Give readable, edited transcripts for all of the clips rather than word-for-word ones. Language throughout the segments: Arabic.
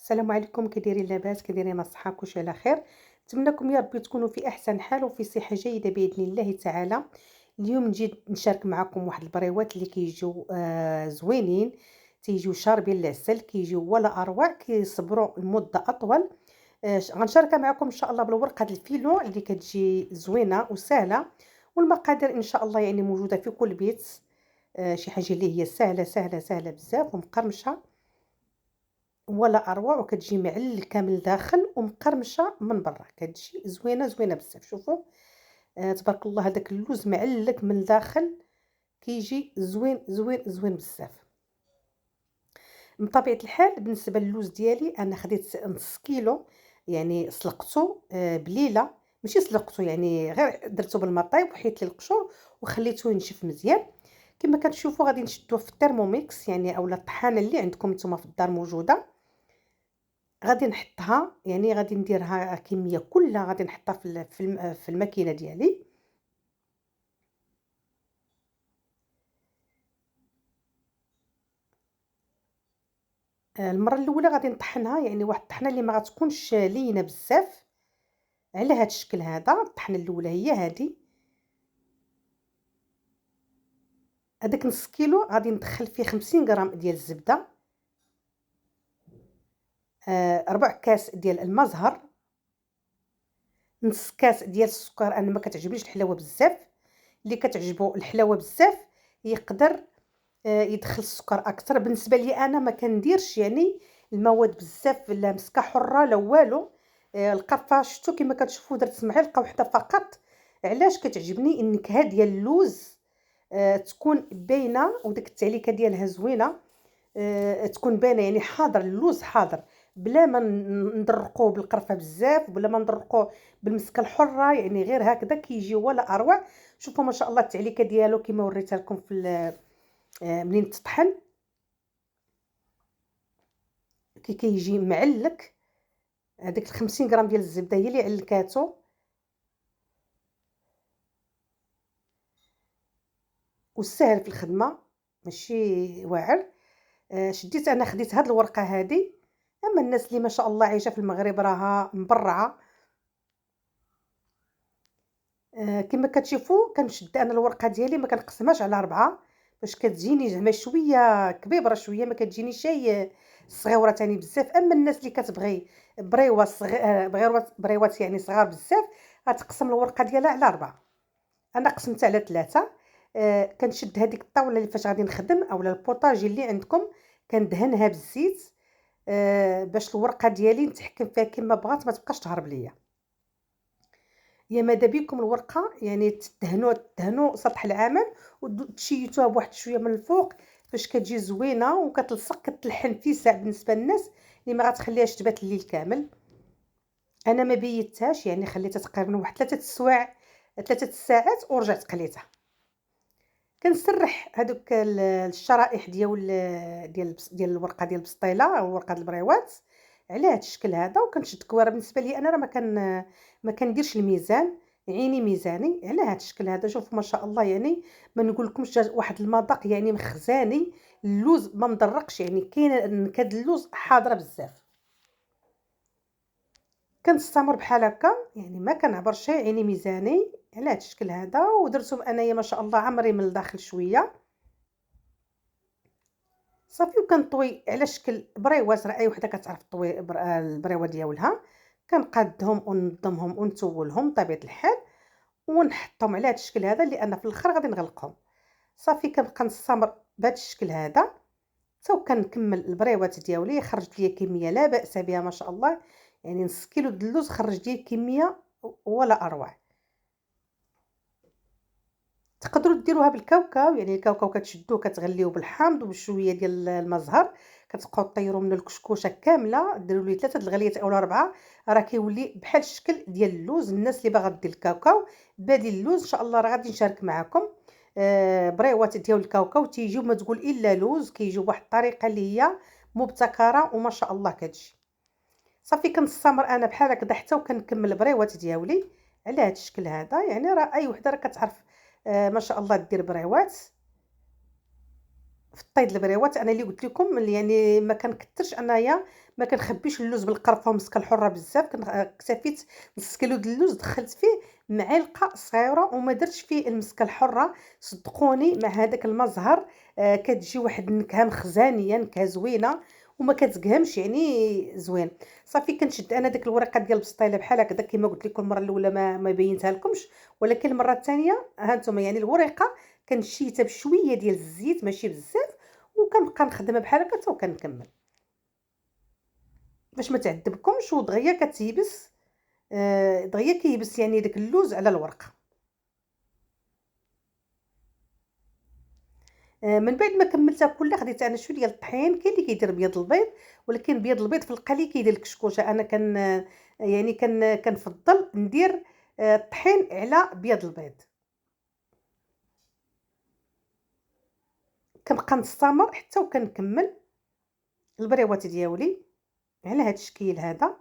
السلام عليكم، كي دايرين؟ لاباس؟ كي دايرين الصحه؟ كلشي على خير. نتمنىكم يا ربي تكونوا في احسن حال وفي صحه جيده باذن الله تعالى. اليوم نجي نشارك معكم واحد البريوات اللي كيجيو زوينين، تيجيو شاربين العسل، كيجيو ولا اروع، كيصبروا لمده اطول. غنشاركها معكم ان شاء الله بالورقه د الفيلو اللي كتجي زوينه وسهله، والمقادير ان شاء الله يعني موجوده في كل بيت. شي حاجه اللي هي سهله سهله سهله بزاف ومقرمشه ولا أروع، وكتجي معلكة من الداخل ومقرمشة من برا، كتجي زوينة زوينة بزاف. شوفوا تبارك الله، هذاك اللوز معلك من الداخل، كيجي زوين زوين زوين بزاف. من طبيعة الحال بالنسبة للوز ديالي أنا خديت نص كيلو، يعني سلقته بليلة، ماشي سلقته يعني غير درته بالما طايب وحيت ليه القشور وخليته ينشف مزيان. كما كتشوفوا غادي نشدوه في الترموميكس يعني اولا الطحانه اللي عندكم نتوما في الدار موجوده. غادي نحطها، يعني غادي نديرها كمية كلها، غادي نحطها في الماكينة ديالي. المرة الأولى غادي نطحنها، يعني واحد الطحنة اللي ما غتكونش لينة بزاف، على هاد الشكل هذا. الطحنة الأولى هي هادي. هذاك نص كيلو غادي ندخل فيه 50 غرام ديال الزبدة، 4 كاس ديال الماء زهر، نص كاس ديال السكر. أنا ما كتعجبنيش الحلاوة بزاف، اللي كتعجبو الحلاوة بزاف يقدر يدخل السكر اكثر. بالنسبه لي انا ما كنديرش يعني المواد بزاف، لا مسكه حره لا والو. القرفه شفتوا كما كتشوفوا درت معلقه واحده فقط. علاش؟ كتعجبني النكهه ديال اللوز تكون باينه، وديك التعليكه ديالها زوينه، تكون باينه، يعني حاضر اللوز حاضر، بلا ما ندرقوه بالقرفه بزاف، بلا ما ندرقوه بالمسكه الحره، يعني غير هكذا كيجي ولا اروع. شوفوا ما شاء الله التعليكه ديالو كما وريتها لكم في منين تطحن، كي كيجي معلك. هذيك 50 غرام ديال الزبده هي اللي علكاتو، وسهل في الخدمه ماشي واعر. شديت انا خديت هاد الورقه هادي. اما الناس اللي ما شاء الله عايشه في المغرب راها مبرعه. كما كتشوفوا كنشد انا الورقه ديالي، ما كنقسمهاش على 4 باش كتجيني زعما شويه كبيبره، شويه ما كتجينيش هي صغيره تاني بزاف. اما الناس اللي كتبغي بريوات بريوات يعني صغار بزاف، غتقسم الورقه ديالها على 4. انا قسمتها على 3. كنشد هذيك الطاوله اللي فاش غادي نخدم اولا البوطاجي اللي عندكم، كندهنها بالزيت باش الورقه ديالي نتحكم فيها كما بغات، ما تبقاش تهرب ليا. يا ماذا بكم الورقه يعني تدهنوا سطح العمل وتشيتوها بواحد شويه من الفوق باش كتجي زوينه وكتلصق، كتلحن في ساعه بالنسبه للناس اللي ما غتخليهاش تبات الليل كامل. انا ما بيتهاش، يعني خليتها تقريبا واحد 3 ساعات ورجعت قليتها. كنسرح هذوك الشرائح ديال الورقه ديال البسطيله او ورقه البريوات على هذا الشكل هذا، وكنشد كواره. بالنسبه لي انا راه ما كنديرش الميزان، عيني ميزاني على هذا الشكل هذا. شوفوا ما شاء الله، يعني ما نقولكمش واحد المذاق يعني مخزاني. اللوز ما مدرقش، يعني كاينه نكهه اللوز حاضره بزاف. كنستمر بحال هكا، يعني ما كنعبرش، عيني ميزاني على هذا الشكل هذا. ودرتهم انايا ما شاء الله عمري من الداخل شويه صافي. وكنطوي على شكل بريوات، راه اي وحده كتعرف طوي البريوه ديالها. كنقادهم وننظمهم ونتولهم بطبيعه الحال، ونحطهم على هذا الشكل هذا، لان في الاخر غادي نغلقهم. صافي كنبقى نستمر بهذا الشكل هذا حتى كنكمل البريوات ديالي. خرجت لي كميه لا باس بها ما شاء الله، يعني نص كيلو د اللوز خرج لي كميه ولا اروع. تقدروا ديروها بالكاوكاو، يعني الكاوكاو كتشدوه كتغليوه بالحامض وبشويه ديال الماء زهر، كتبقاو طيروا منه الكشكوشه كامله، ديروا ليه 3 د الغليات اولا 4، راه كيولي بحال الشكل ديال اللوز. الناس اللي باغا دير الكاوكاو بادي اللوز ان شاء الله راه غادي نشارك معكم. بريوات ديال الكاوكاو تيجيو ما تقول الا لوز، كيجيو بواحد الطريقه اللي هي مبتكره وما شاء الله كتجي. صافي كنستمر انا بحال هكذا حتى وكنكمل البريوات ديالي على هذا الشكل هذا. يعني راه اي وحده راه كتعرف ما شاء الله دير بريوات. في الطيد البريوات أنا اللي قُلت لكم يعني ما كنكترش أنايا ما كنخبيش اللوز بالقرفة والمسكة الحرة بزاف، اكتفيت نص كيلو د اللوز دخّلت فيه معلقة صغيرة وما درتش فيه المسكة الحرة، صدقوني مع هذاك المزهر كتجي واحد النكهة مخزانية، نكهة زوينة وما كتقهمش يعني زوين. صافي كنشد أنا ديك الوريقة ديال البسطيلة بحال هكذا كيما قُلت لكم المرة الأولى ما بينتها لكمش، ولكن المرة الثانية ها نتوما يعني الوريقة كنشيتها بشوية ديال الزيت ماشي بزاف، وكنبقى نخدمها بحال هكا حتى وكنكمل، باش ما تعذبكمش ودغيا كتيبس دغيا كيبس يعني داك اللوز على الورق. من بعد ما كملتها كلها خديت أنا شوية ديال الطحين، كاين اللي كيدير بيض البيض، ولكن بيض البيض في القلي كيدير الكشكوشة، أنا يعني كنفضّل ندير الطحين على بيض البيض. كنبقى نستمر حتى وكنكمل البريوات دياولي على هاد الشكل هذا،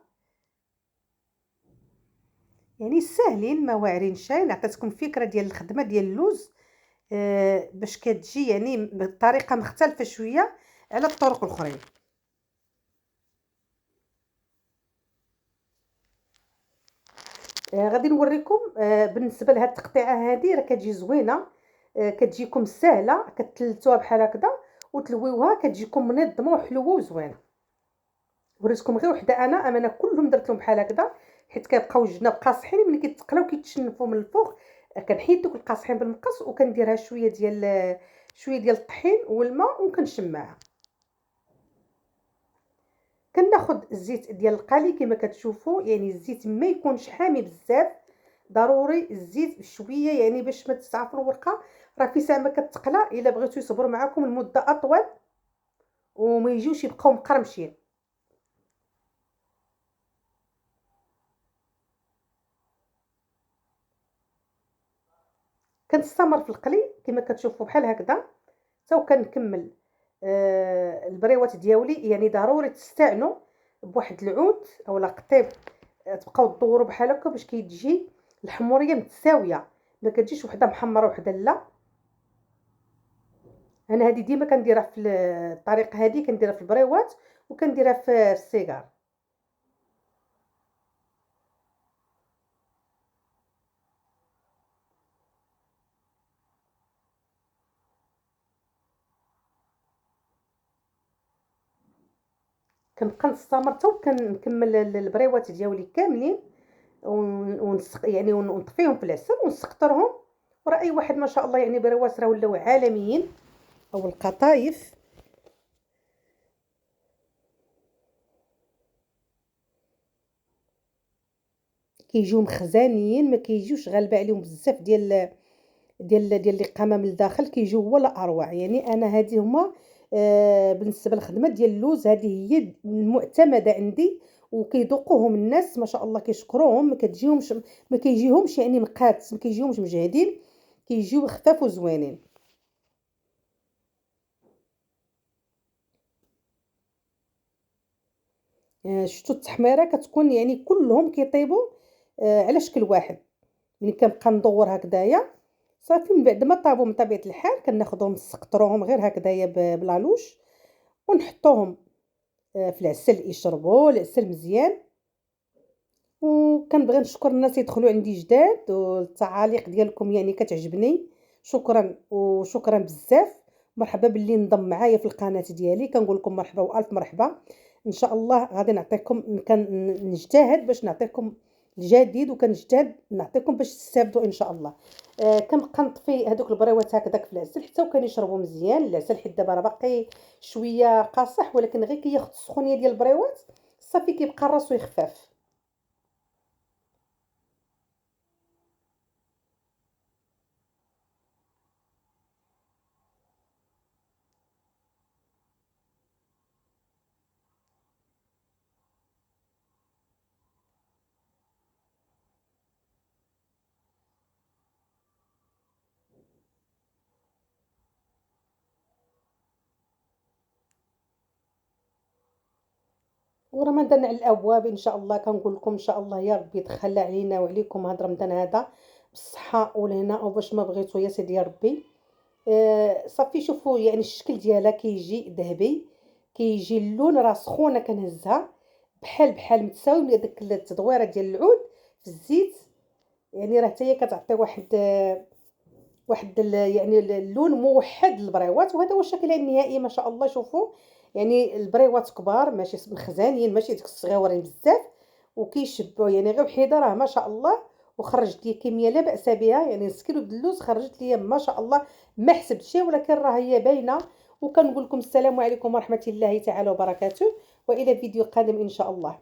يعني ساهلين ما واعرينش، أنا عطيتكم فكرة ديال الخدمة ديال اللوز باش كتجي يعني بطريقة مختلفة شوية على الطرق الأخرين. غادي نوريكم بالنسبة لهاد التقطيعة هادي راه كتجي زوينة، كتجيكم ساهلة كتلتوها بحال هكذا وتلويوها كتجيكم منظمة وحلوة وزوينة. وريتكم غير وحدة أنا كلهم درت لهم بحال هكذا، حيت كيبقاو الجناب قاصحين ملي كيتقلاو كيتشنفوا من الفوق، كنحيد دوك القاصحين بالمقص وكنديرها شوية ديال الطحين والماء وكنشمّعها. كناخد الزيت ديال القلي كما كتشوفوا، يعني الزيت ما يكونش حامي بزاف، ضروري الزيت بشوية يعني باش ما تستعفر الورقة، راه في ساعة ما كتقلى إلا بغيتو يصبروا معاكم المدة أطول وما يجيوش يبقاو مقرمشين. كنستمر في القلي كما كتشوفوا بحال هكذا حتى وكنكمل البريوات دياولي، يعني ضروري تستعنوا بواحد العود اولا قطيب، تبقاو تدوروا بحال هكا باش كتجي الحموريه متساويه، ما كتجيش وحده محمره وحده لا. انا هذه ديما كنديرها في الطريقه هذه، كنديرها في البريوات وكنديرها في السيجار. كنبقى نستمر حتى وكنكمل البريوات ديالي كاملين يعني ونطفيهم في العسل ونسقطرهم، وراه اي واحد ما شاء الله يعني بريوات راه ولاو عالميين او القطايف. كيجيو مخزانيين ما كيجيوش غالبة عليهم بزاف ديال الإقامة من الداخل، كيجيو هو لا أروع، يعني أنا هادي هما بالنسبة للخدمة ديال اللوز هذه هي المعتمدة عندي، وكيذوقوهم الناس ما شاء الله كيشكروهم، ما كيجيهمش يعني مقادس، ما كيجيهمش مجهدين، كيجيو خفاف وزوينين. شفتوا التحميرة كتكون يعني كلهم كيطيبوا على شكل واحد، ملي كنبقى ندور هكذايا صافي من بعد ما طابوا من طبيعة الحال كناخذهم نسقطروهم غير هكذايا بلالوش ونحطوهم في العسل يشربوا العسل مزيان. وكنبغي نشكر الناس يدخلوا عندي جداد والتعاليق ديالكم يعني كتعجبني، شكرا وشكرا بزاف. مرحبا باللي انضم معايا في القناة ديالي، كنقول لكم مرحبا والف مرحبا. ان شاء الله غادي نعطيكم نجتهد باش نعطيكم الجديد، وكنجتهد نعطيكم باش تستافدوا ان شاء الله. كنبقى نطفي هذوك البريوات هكذاك في العسل حتى وكنشربوا مزيان العسل، حيت دابا راه باقي شويه قاصح ولكن غير كياخذ السخونيه ديال البريوات صافي كيبقى راسو يخفاف. ورمضان على الابواب ان شاء الله، كنقول لكم ان شاء الله يا ربي يدخل علينا وعليكم هذا رمضان هذا بالصحه والهنا، وباش ما بغيتو يا سيدي يا ربي. صافي شوفوا يعني الشكل ديالها كيجي ذهبي، كيجي اللون راه سخونة كنهزها بحال متساوي مع داك التدويره ديال العود في الزيت، يعني راه حتى هي كتعطي واحد يعني اللون موحد للبريوات، وهذا هو الشكل النهائي ما شاء الله. شوفوا يعني البريوات كبار ماشي مخزانين، ماشي ديك الصغيورين بزاف، وكيشبعوا يعني غير وحده راه ما شاء الله. وخرجت لي كميه لا باس بها، يعني نص كيلو د اللوز خرجت لي ما شاء الله، ما حسبتش ولكن راه هي باينه. وكنقول لكم السلام عليكم ورحمه الله تعالى وبركاته، والى فيديو قادم ان شاء الله.